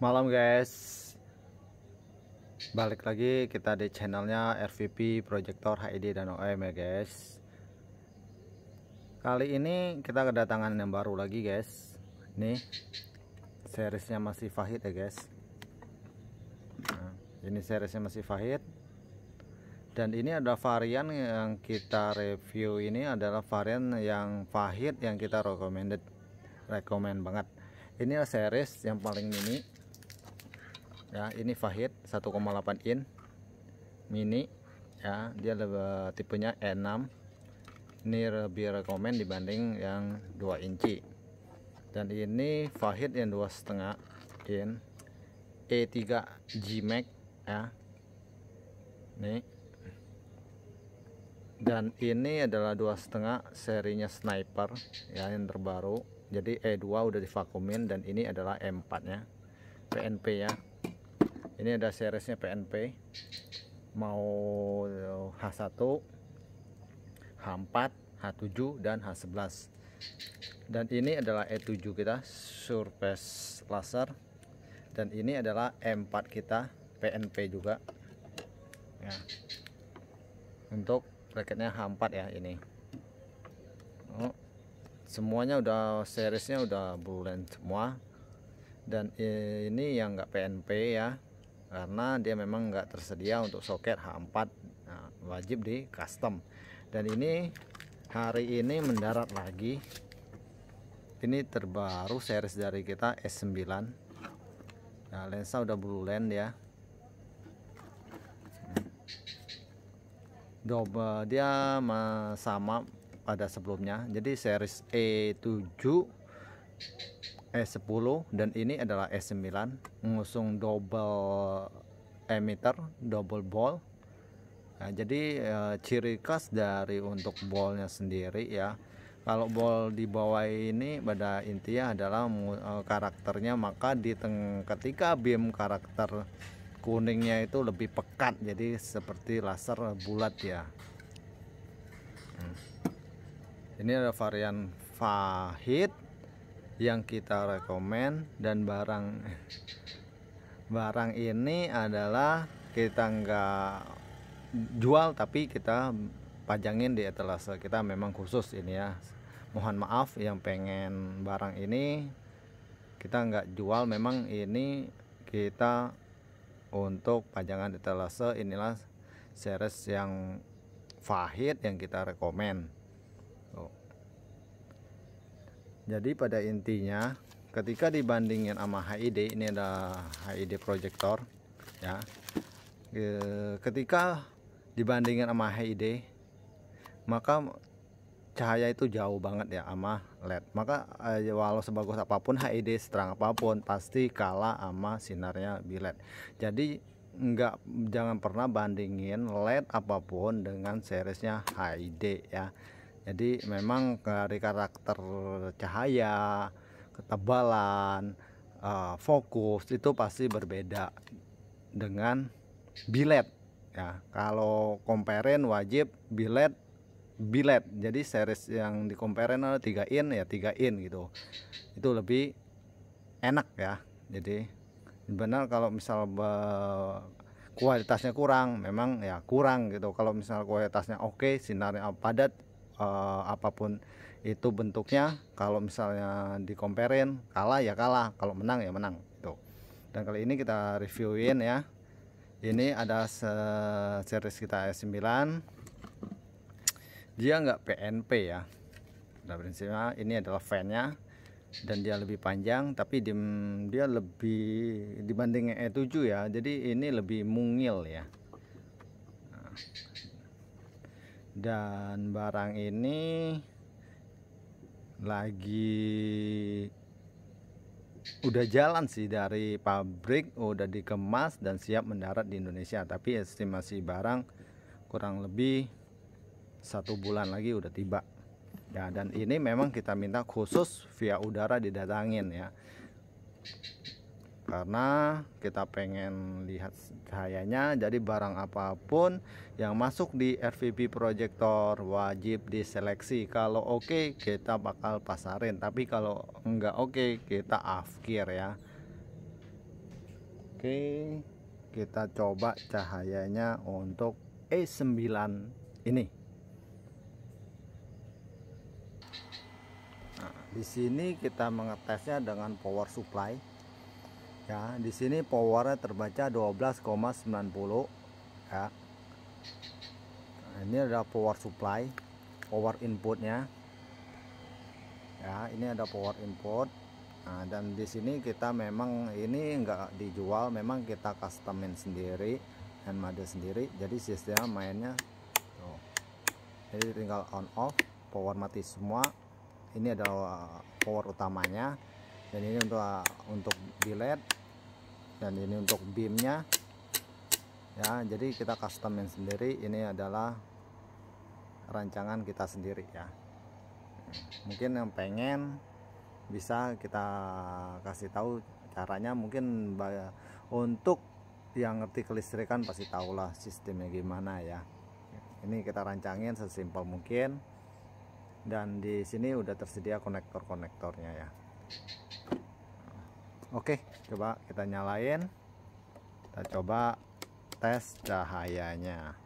Malam guys, balik lagi kita di channelnya RVP Projector HID dan OM ya guys. Kali ini kita kedatangan yang baru lagi guys. Nih seriesnya masih Fahid ya guys. Nah, ini seriesnya masih Fahid. Dan ini ada varian yang kita review, ini adalah varian yang Fahid yang kita recommend banget. Ini series yang paling mini ya, ini Fahid 1,8 in mini ya, dia lebih tipenya E6. Ini lebih rekomend dibanding yang 2 inci. Dan ini Fahid yang 2,5 in E3 G-Max ya, nih. Dan ini adalah 2,5 serinya Sniper ya, yang terbaru. Jadi E2 udah divakumin, dan ini adalah E4 nya PNP ya. Ini ada seriesnya PNP, mau H1, H4, H7 dan H11. Dan ini adalah E7 kita Surface Laser, dan ini adalah E4 kita PNP juga ya. Untuk bracketnya H4 ya ini. Semuanya udah seriesnya udah bulan semua. Dan ini yang enggak PNP ya, karena dia memang enggak tersedia untuk soket H4. Nah, wajib di custom. Dan ini hari ini mendarat lagi. Ini terbaru series dari kita S9. Nah, lensa udah blue lens ya. Double dia sama pada sebelumnya. Jadi series E7, E10 dan ini adalah E9, mengusung double emitter, double ball. Nah, jadi ciri khas dari untuk ballnya sendiri ya, kalau ball di bawah ini pada intinya adalah karakternya, maka ketika beam karakter kuningnya itu lebih pekat, jadi seperti laser bulat ya. Ini ada varian Fahid yang kita rekomen, dan barang ini adalah kita nggak jual, tapi kita pajangin di etalase kita, memang khusus ini ya. Mohon maaf yang pengen barang ini, kita nggak jual, memang ini kita untuk pajangan etalase. Inilah series yang Fahid yang kita rekomen. Jadi pada intinya ketika dibandingin sama HID, ini ada HID projector ya, ketika dibandingin sama HID, maka cahaya itu jauh banget ya sama LED. Maka walau sebagus apapun HID, seterang apapun, pasti kalah sama sinarnya bilet. Jadi jangan pernah bandingin LED apapun dengan seriesnya HID ya. Jadi memang dari karakter cahaya, ketebalan, fokus itu pasti berbeda dengan bilet ya. Kalau comparein wajib bilet. Jadi series yang di comparein 3 in ya 3 in gitu, itu lebih enak ya. Jadi benar, kalau misal kualitasnya kurang, memang ya kurang gitu. Kalau misal kualitasnya oke, sinarnya padat, apapun itu bentuknya, kalau misalnya di comparein kalah ya kalah, kalau menang ya menang gitu. Dan kali ini kita reviewin ya, ini ada series kita S9. Dia nggak PNP ya. Nah, prinsipnya ini adalah fannya, dan dia lebih panjang, tapi dia lebih dibanding E7 ya, jadi ini lebih mungil ya. Nah, dan barang ini lagi udah jalan sih dari pabrik, udah dikemas dan siap mendarat di Indonesia, tapi estimasi barang kurang lebih 1 bulan lagi udah tiba ya. Dan ini memang kita minta khusus via udara didatangin ya, karena kita pengen lihat cahayanya. Jadi barang apapun yang masuk di RVP Projector wajib diseleksi. Kalau oke, kita bakal pasarin, tapi kalau enggak oke, kita afkir ya. Oke, kita coba cahayanya untuk E9 ini. Nah, di sini kita mengetesnya dengan power supply. Ya, di sini powernya terbaca 12,90 ya. Nah, ini ada power supply, power inputnya. Ya, ini ada power input. Nah, dan di sini kita memang ini enggak dijual, memang kita customin sendiri dan mode sendiri. Jadi sistemnya mainnya tuh. Jadi tinggal on off, power mati semua. Ini adalah power utamanya, dan ini untuk bilet, dan ini untuk beamnya ya. Jadi kita customin sendiri, ini adalah rancangan kita sendiri ya. Mungkin yang pengen bisa kita kasih tahu caranya, mungkin untuk yang ngerti kelistrikan pasti tahulah sistemnya gimana ya. Ini kita rancangin sesimpel mungkin, dan di sini udah tersedia konektornya ya. Oke, coba kita nyalain, kita coba tes cahayanya.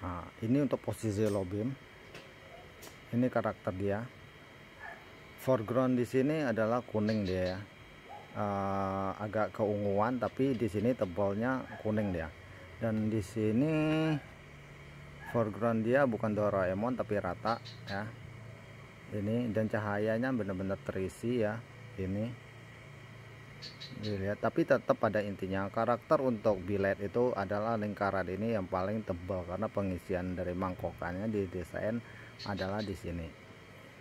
Nah, ini untuk posisi low beam, ini karakter dia. Foreground di sini adalah kuning dia ya, agak keunguan, tapi di sini tebalnya kuning dia. Dan di sini foreground dia bukan Doraemon tapi rata ya. Ini, dan cahayanya benar-benar terisi ya. Ini dilihat, tapi tetap pada intinya karakter untuk bilet itu adalah lingkaran ini yang paling tebal, karena pengisian dari mangkokannya didesain adalah di sini.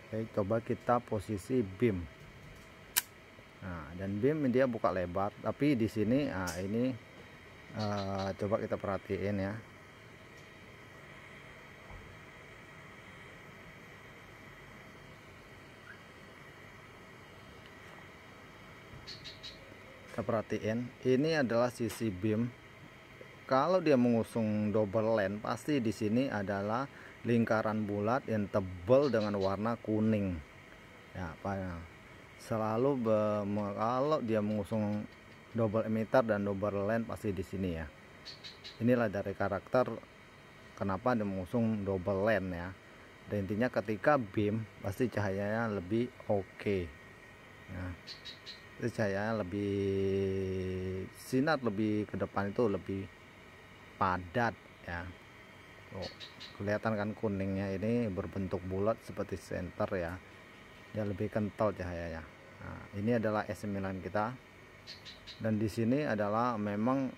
Oke, coba kita posisi beam. Nah, dan beam dia buka lebar, tapi di sini ini coba kita perhatiin ya. Kita perhatiin, ini adalah sisi beam. Kalau dia mengusung double lens, pasti di sini adalah lingkaran bulat yang tebal dengan warna kuning. Ya, selalu kalau dia mengusung double emitter dan double lens pasti di sini ya. Inilah dari karakter kenapa dia mengusung double lens ya. Dan intinya ketika beam pasti cahayanya lebih oke. Nah, cahayanya lebih sinar, lebih ke depan itu lebih padat ya. Kelihatan kan kuningnya ini berbentuk bulat seperti senter ya. Ya lebih kental cahayanya. Nah, ini adalah S9 kita. Dan di sini adalah memang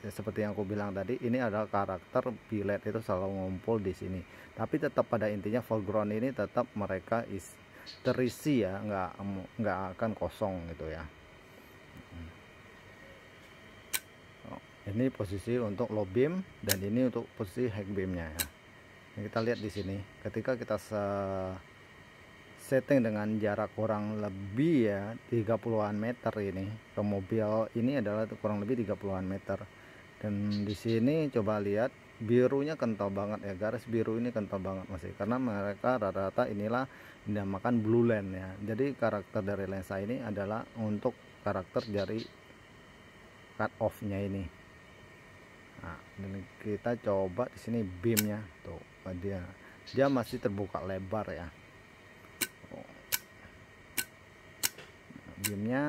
ya, seperti yang aku bilang tadi, ini adalah karakter bilet itu selalu ngumpul di sini. Tapi tetap pada intinya foreground ini tetap mereka terisi ya, nggak akan kosong gitu ya. Ini posisi untuk low beam, dan ini untuk posisi high beamnya ya. Nah, kita lihat di sini ketika kita setting dengan jarak kurang lebih ya 30-an meter ini ke mobil ini adalah kurang lebih 30-an meter. Dan di sini coba lihat birunya kental banget ya, garis biru ini kental banget masih, karena mereka rata-rata inilah dinamakan blue lens ya. Jadi karakter dari lensa ini adalah untuk karakter dari cut off nya ini. Nah, dan kita coba di sini beamnya tuh, dia masih terbuka lebar ya. Beamnya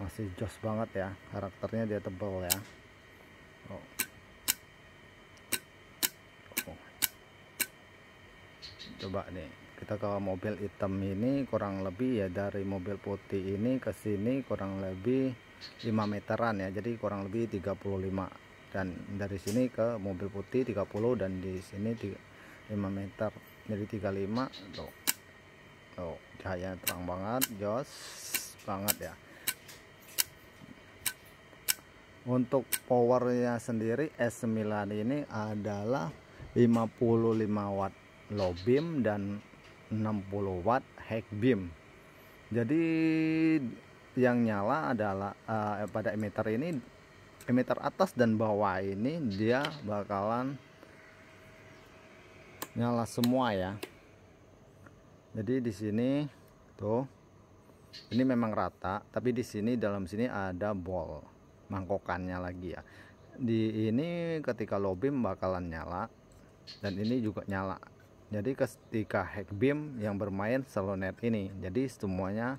masih jos banget ya, karakternya dia tebal ya. Coba nih kita ke mobil hitam ini, kurang lebih ya dari mobil putih ini ke sini kurang lebih 5 meteran ya, jadi kurang lebih 35, dan dari sini ke mobil putih 30, dan di sini 5 meter jadi 35 tuh. Cahaya terang banget, jos banget ya. Untuk powernya sendiri S9 ini adalah 55 watt low beam dan 60 watt high beam. Jadi yang nyala adalah pada emitter ini, emitter atas dan bawah ini dia bakalan nyala semua ya. Jadi di sini tuh Ini memang rata, tapi di sini dalam sini ada bol mangkokannya lagi ya. Di ini ketika low beam bakalan nyala, dan ini juga nyala. Jadi ketika high beam yang bermain slow net ini, jadi semuanya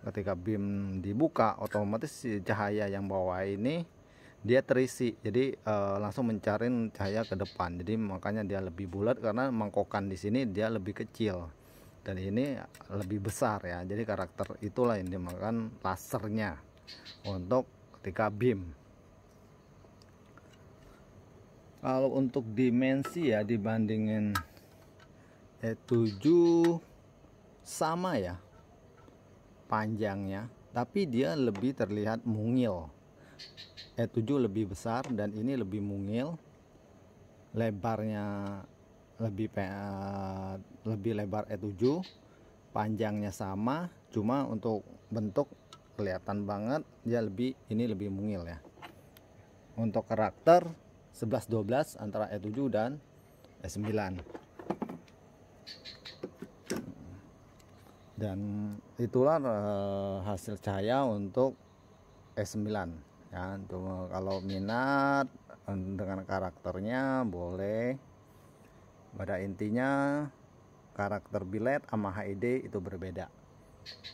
ketika beam dibuka otomatis si cahaya yang bawah ini dia terisi, jadi langsung mencari cahaya ke depan. Jadi makanya dia lebih bulat karena mangkokan di sini dia lebih kecil dan ini lebih besar ya. Jadi karakter itulah yang dimakan lasernya untuk ketika beam. Kalau untuk dimensi ya, dibandingin E7 sama ya panjangnya, tapi dia lebih terlihat mungil. E7 lebih besar dan ini lebih mungil. Lebarnya lebih lebar E7, panjangnya sama, cuma untuk bentuk kelihatan banget dia ini lebih mungil ya. Untuk karakter 11-12 antara E7 dan E9. Dan itulah hasil cahaya untuk E9 ya. Kalau minat dengan karakternya boleh. Pada intinya karakter biled sama HID itu berbeda.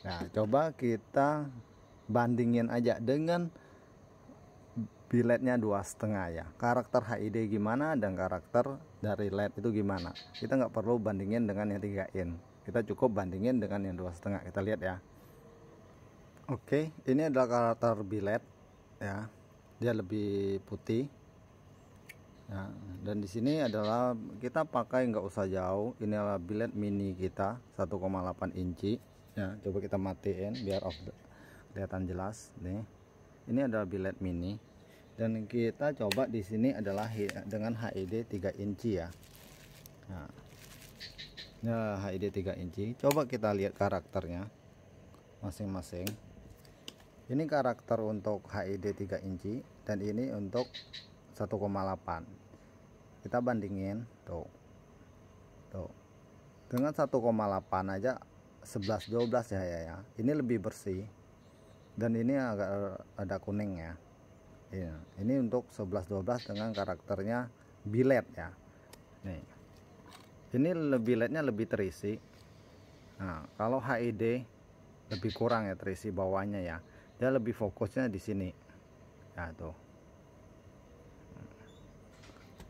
Nah, coba kita bandingin aja dengan bilednya 2,5 ya. Karakter HID gimana dan karakter dari LED itu gimana. Kita nggak perlu bandingin dengan yang 3 in. Kita cukup bandingin dengan yang 2,5. Kita lihat ya. Oke, ini adalah karakter biled ya. Dia lebih putih. Ya, dan di sini adalah kita pakai nggak usah jauh. Ini adalah biled mini kita 1,8 inci. Ya, coba kita matiin biar kelihatan jelas nih. Ini adalah biled mini. Dan kita coba di sini adalah dengan HID 3 inci ya. Nah, HID 3 inci. Coba kita lihat karakternya masing-masing. Ini karakter untuk HID 3 inci dan ini untuk 1,8. Kita bandingin tuh. Dengan 1,8 aja 11-12 ya. Ini lebih bersih. Dan ini agak ada kuning ya. Ini untuk 11-12 dengan karakternya biled ya. Nih, ini bilednya lebih terisi. Nah, kalau HID lebih kurang ya terisi bawahnya ya. Dia lebih fokusnya di sini. Ya tuh.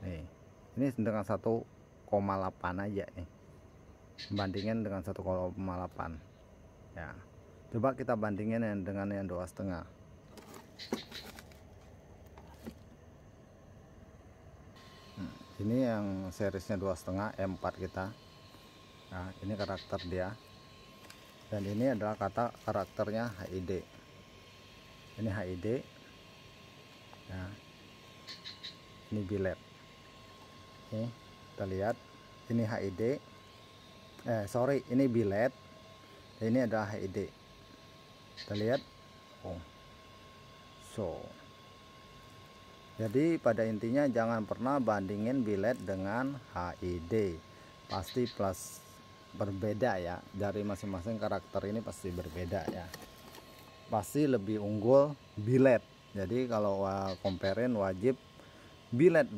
Nih, ini dengan 1,8 aja nih. Bandingin dengan 1,8 ya. Coba kita bandingin dengan yang 2,5. Ini yang seriesnya 2,5 M4 kita. Nah, ini karakter dia. Dan ini adalah karakternya HID. Ini HID. Ya. Ini biled. Oke, kita lihat. Ini HID. Ini biled. Ini adalah HID. Kita lihat. Jadi pada intinya jangan pernah bandingin biled dengan HID. Pasti plus berbeda ya. Dari masing-masing karakter ini pasti berbeda ya. Pasti lebih unggul biled. Jadi kalau comparein wajib biled,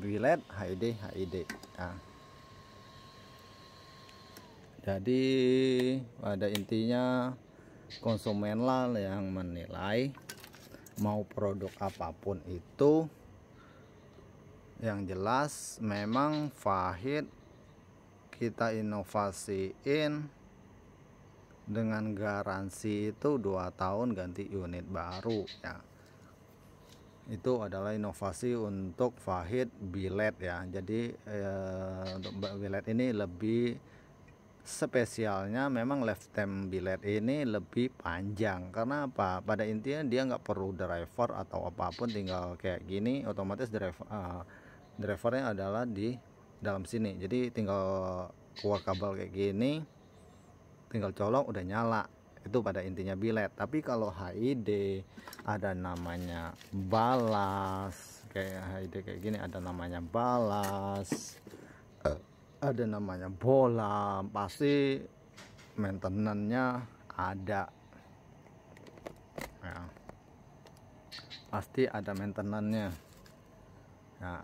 HID. Nah. Jadi pada intinya konsumen lah yang menilai mau produk apapun itu. Yang jelas memang Fahid kita inovasiin dengan garansi itu 2 tahun ganti unit baru ya. Itu adalah inovasi untuk Fahid biled ya. Jadi untuk biled ini lebih spesialnya memang lifetime biled ini lebih panjang. Karena apa? Pada intinya dia nggak perlu driver atau apapun, tinggal kayak gini otomatis drivernya adalah di dalam sini. Jadi tinggal keluar kabel kayak gini, tinggal colok udah nyala. Itu pada intinya biled. Tapi kalau HID ada namanya balas, kayak HID kayak gini ada namanya balas, ada namanya bola, pasti maintenance-nya ada. ya, pasti ada maintenance-nya ya.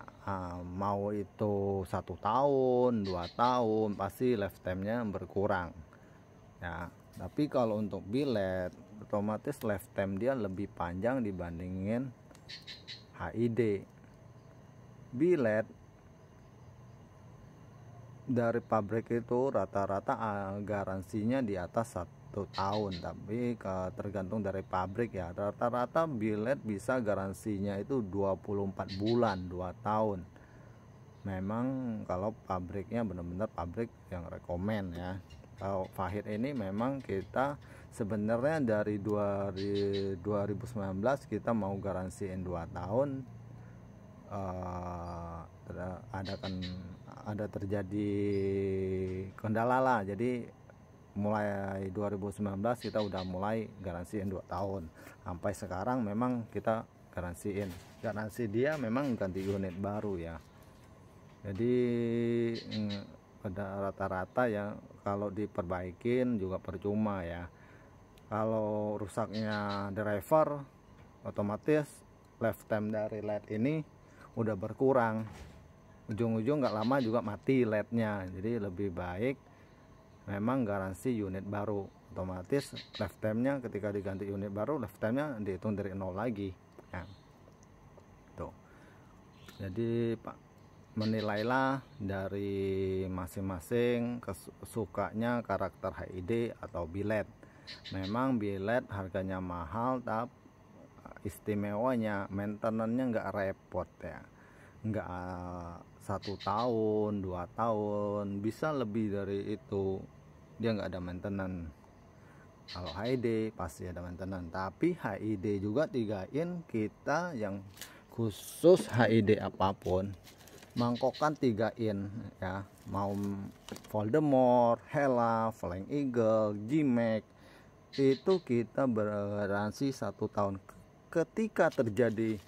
Mau itu 1 tahun 2 tahun pasti lifetime-nya berkurang ya. Tapi kalau untuk billet otomatis lifetime dia lebih panjang dibandingin HID. Billet dari pabrik itu rata-rata garansinya di atas 1 tahun, tapi tergantung dari pabrik ya. Rata-rata billet bisa garansinya itu 24 bulan 2 tahun. Memang kalau pabriknya benar-benar pabrik yang rekomen ya. Kalau Fahid ini memang kita sebenarnya dari 2019 kita mau garansiin 2 tahun. Ada terjadi kendala lah, jadi mulai 2019 kita udah mulai garansiin 2 tahun sampai sekarang. Memang kita garansi dia memang ganti unit baru ya. Jadi pada rata-rata ya kalau diperbaikin juga percuma ya. Kalau rusaknya driver otomatis lifetime dari LED ini udah berkurang, ujung-ujung nggak lama juga mati LED-nya. Jadi lebih baik memang garansi unit baru, otomatis lifetime-nya ketika diganti unit baru lifetime-nya dihitung dari 0 lagi ya. Tuh. Jadi Pak, menilailah dari masing-masing sukanya karakter HID atau billet. Memang billet harganya mahal, tapi istimewanya maintenance-nya nggak repot ya, nggak 1 tahun 2 tahun, bisa lebih dari itu dia nggak ada maintenance. Kalau HID pasti ada maintenance, tapi HID juga 3in kita yang khusus HID apapun mangkokan 3in ya, mau Voldemort, Hella, Flying Eagle, G-Max itu kita bergaransi 1 tahun. Ketika terjadi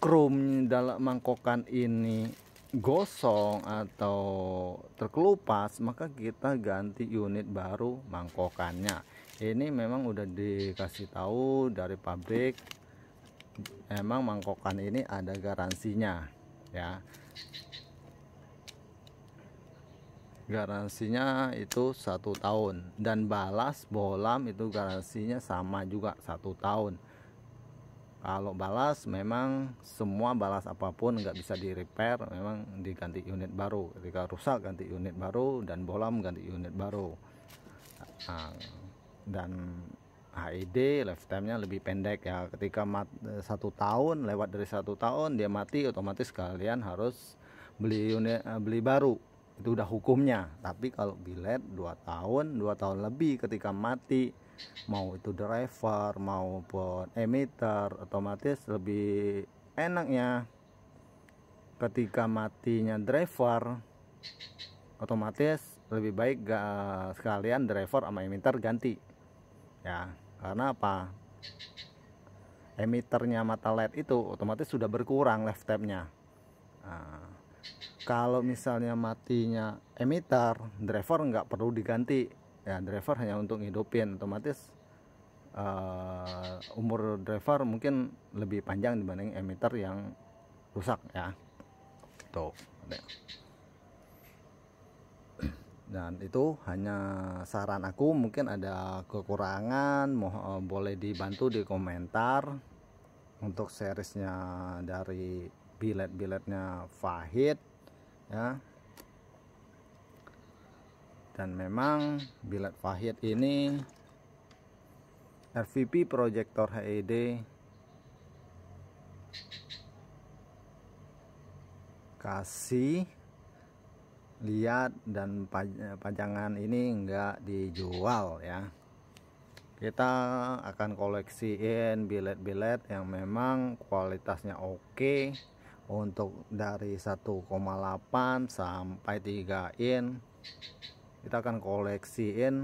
krum dalam mangkokan ini gosong atau terkelupas, maka kita ganti unit baru mangkokannya. Ini memang udah dikasih tahu dari pabrik, emang mangkokan ini ada garansinya ya. Garansinya itu 1 tahun, dan balas bolam itu garansinya sama juga 1 tahun. Kalau balas memang semua balas apapun nggak bisa di repair, memang diganti unit baru. Ketika rusak ganti unit baru, dan bolam ganti unit baru. Dan HID lifetime-nya lebih pendek ya. Ketika 1 tahun, lewat dari 1 tahun dia mati, otomatis kalian harus beli baru. Itu udah hukumnya. Tapi kalau billet 2 tahun lebih ketika mati, mau itu driver maupun emitter, otomatis lebih enaknya ketika matinya driver, otomatis lebih baik sekalian driver sama emitter ganti ya. Karena apa? Emitternya mata LED itu otomatis sudah berkurang lifetime-nya. Kalau misalnya matinya emitter, driver nggak perlu diganti ya, driver hanya untuk hidupin, otomatis umur driver mungkin lebih panjang dibanding emitter yang rusak ya. Tuh. Dan itu hanya saran aku, mungkin ada kekurangan boleh dibantu di komentar. Untuk seriesnya dari billet-billetnya Fahid ya. Dan memang billet Fahid ini RVP proyektor HID kasih lihat, dan pajangan ini enggak dijual ya. Kita akan koleksiin billet-billet yang memang kualitasnya oke, untuk dari 1,8 sampai 3in kita akan koleksiin.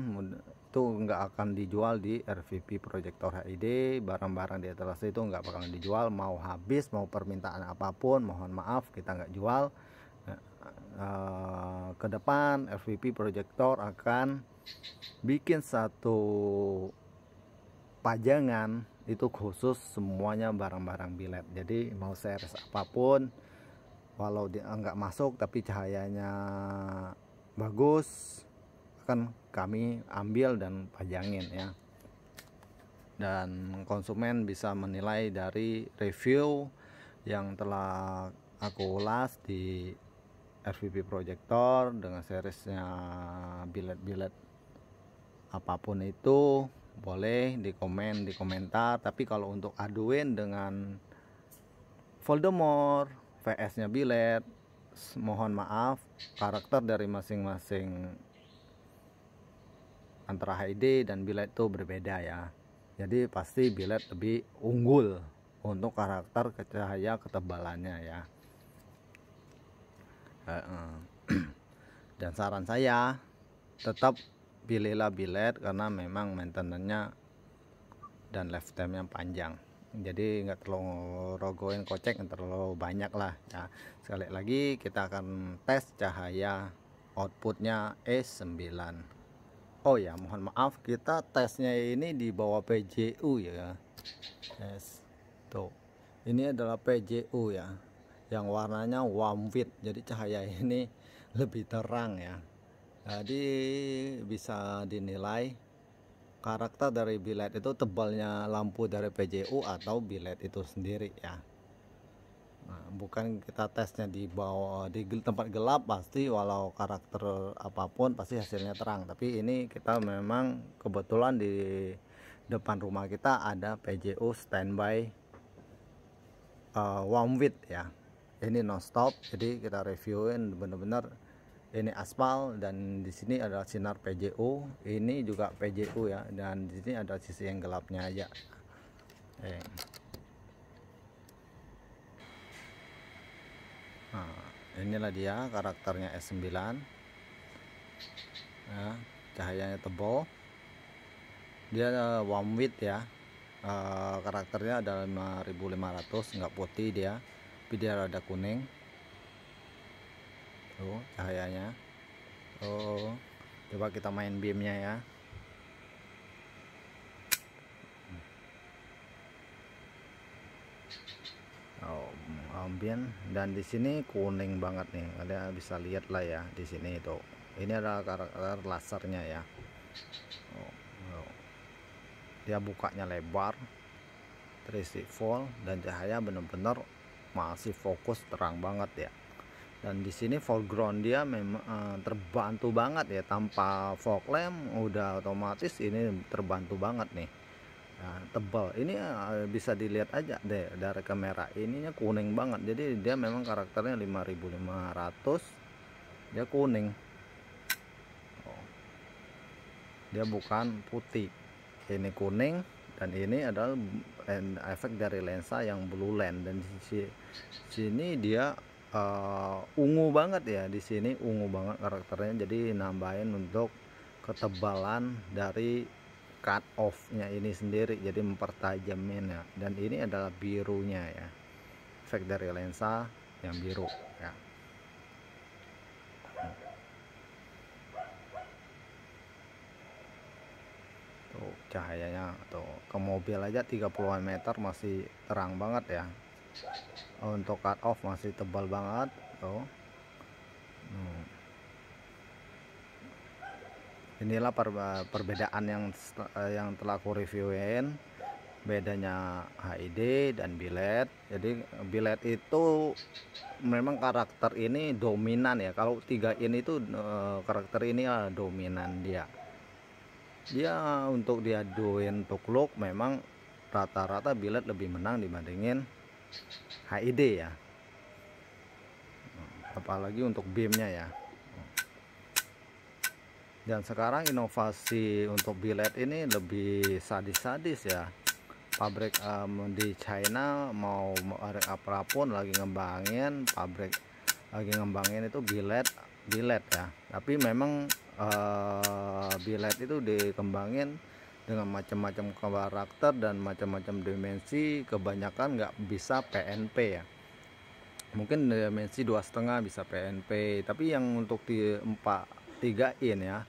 Itu nggak akan dijual di RVP proyektor HID. Barang-barang di atas itu nggak bakalan dijual, mau habis mau permintaan apapun, mohon maaf kita nggak jual. Ke depan RVP proyektor akan bikin satu pajangan itu khusus semuanya barang-barang billet. Jadi mau series apapun, walau dia nggak masuk tapi cahayanya bagus, akan kami ambil dan pajangin ya. Dan konsumen bisa menilai dari review yang telah aku ulas di RVP Projector dengan seriesnya billet-billet apapun itu. Boleh di komentar. Tapi kalau untuk aduin dengan Voldemort VS nya billet, mohon maaf, karakter dari masing-masing antara HD dan billet itu berbeda ya. Jadi pasti billet lebih unggul untuk karakter cahaya ketebalannya ya. Dan saran saya tetap pilihlah billet karena memang maintenance-nya dan lifetime-nya panjang. Jadi nggak terlalu rogoin kocek yang terlalu banyak lah ya. Sekali lagi kita akan tes cahaya outputnya E9. Oh ya, mohon maaf, kita tesnya ini di bawah PJU ya. Yes. Tuh, ini adalah PJU ya, yang warnanya warm white. Jadi cahaya ini lebih terang ya. Jadi bisa dinilai karakter dari billet itu tebalnya lampu dari PJU atau billet itu sendiri ya. Nah, bukan kita tesnya di bawah di tempat gelap, pasti walau karakter apapun pasti hasilnya terang. Tapi ini kita memang kebetulan di depan rumah kita ada PJU standby warm white ya. Ini non stop, jadi kita reviewin bener-bener ini aspal, dan di sini ada sinar PJU, ini juga PJU ya, dan di sini ada sisi yang gelapnya aja. Nah, inilah dia karakternya S9 ya, cahayanya tebal, dia warm white ya. Karakternya ada 5500, nggak putih dia, tapi dia rada kuning. Tuh cahayanya. Oh, coba kita main beamnya ya. Oh, ambient, dan di sini kuning banget nih, kalian bisa lihat lah ya di sini itu. Ini adalah karakter lasernya ya. Dia bukanya lebar, 360 volt, dan cahaya benar-benar masih fokus terang banget ya. Dan di sini foreground dia memang terbantu banget ya, tanpa fog lamp udah otomatis ini terbantu banget nih. Nah, tebal ini bisa dilihat aja deh dari kamera, ininya kuning banget. Jadi dia memang karakternya 5500, dia kuning. Dia bukan putih, ini kuning, dan ini adalah efek dari lensa yang blue lens. Dan di sini dia ungu banget ya, di sini ungu banget karakternya. Jadi nambahin untuk ketebalan dari cut off nya ini sendiri, jadi mempertajamin ya. Dan ini adalah birunya ya, efek dari lensa yang biru ya. Tuh cahayanya tuh ke mobil aja 30-an meter masih terang banget ya. Untuk cut off masih tebal banget tuh. Inilah perbedaan yang telah aku reviewin, bedanya HID dan billet. Jadi billet itu memang karakter ini dominan ya. Kalau 3 in itu karakter ini dominan dia. Dia untuk diaduin untuk look memang rata-rata billet lebih menang dibandingin HID ya. Apalagi untuk beamnya ya. Dan sekarang inovasi untuk billet ini lebih sadis-sadis ya. Pabrik di China mau merek apapun lagi ngembangin, pabrik lagi ngembangin itu billet ya. Tapi memang billet itu dikembangin dengan macam-macam karakter dan macam-macam dimensi. Kebanyakan nggak bisa PNP ya. Mungkin dimensi 2,5 bisa PNP, tapi yang untuk di 3 in ya,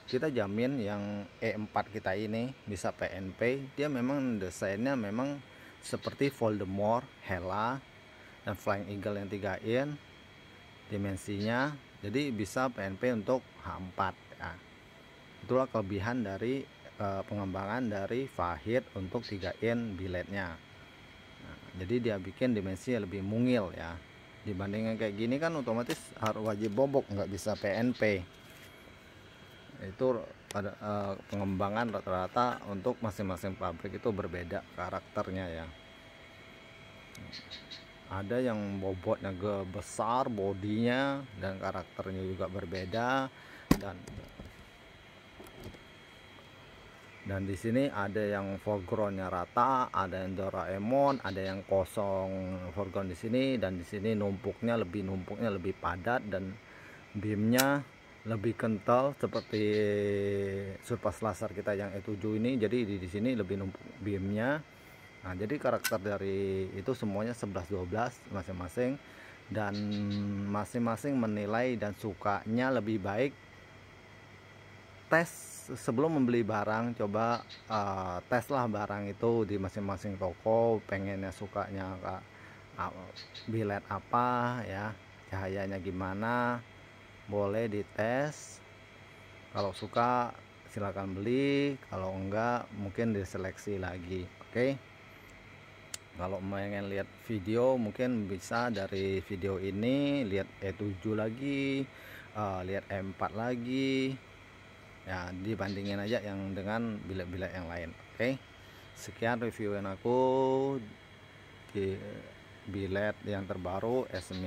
kita jamin yang E4 kita ini bisa PNP. Dia memang desainnya memang seperti Voldemort, Hela, dan Flying Eagle yang 3in dimensinya, jadi bisa PNP untuk H4 ya. Itulah kelebihan dari pengembangan dari Fahid untuk 3in billetnya. Nah, jadi dia bikin dimensi lebih mungil ya. Dibandingkan kayak gini kan otomatis harus wajib bobok, nggak bisa PNP. Itu pada pengembangan rata-rata untuk masing-masing pabrik itu berbeda karakternya ya. Ada yang bobotnya besar, bodinya dan karakternya juga berbeda, dan di sini ada yang foregroundnya rata, ada yang Doraemon, ada yang kosong foreground di sini, dan di sini numpuknya lebih padat dan beamnya lebih kental seperti surpass laser kita yang E7 ini. Jadi di sini lebih numpuk beamnya. Nah, jadi karakter dari itu semuanya 11-12 masing-masing, dan masing-masing menilai dan sukanya lebih baik. Tes sebelum membeli barang, coba teslah barang itu di masing-masing toko, pengennya sukanya billet apa ya, cahayanya gimana, boleh dites. Kalau suka silakan beli, kalau enggak mungkin diseleksi lagi. Oke. Kalau pengen lihat video mungkin bisa dari video ini lihat E7 lagi, lihat E4 lagi ya, dibandingin aja yang dengan billet-billet yang lain. Oke, sekian review aku di billet yang terbaru E9.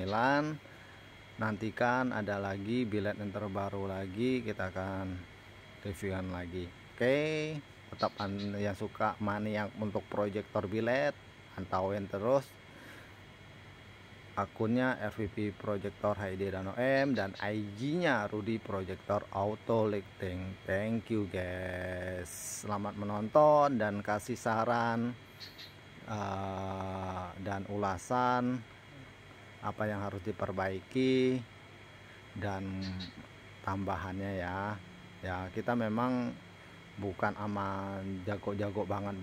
Nantikan ada lagi billet yang terbaru lagi, kita akan reviewan lagi. Oke, tetap yang suka mania untuk proyektor billet, pantauin terus akunnya FVP Projector HD Dano M dan IG-nya Rudy Projector Auto Lighting. Thank you guys, selamat menonton dan kasih saran dan ulasan apa yang harus diperbaiki dan tambahannya ya. Ya, kita memang bukan jago-jago banget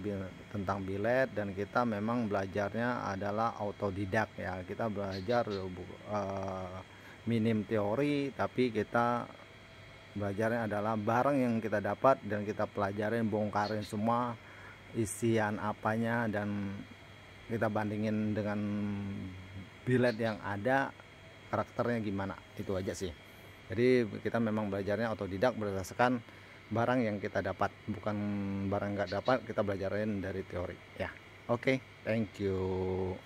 tentang billet, dan kita memang belajarnya adalah autodidak ya. Kita belajar minim teori, tapi kita belajarnya adalah barang yang kita dapat dan kita pelajarin, bongkarin semua isian apanya, dan kita bandingin dengan billet yang ada karakternya gimana. Itu aja sih. Jadi kita memang belajarnya autodidak berdasarkan barang yang kita dapat, bukan barang nggak dapat kita belajarin dari teori ya. Oke, thank you.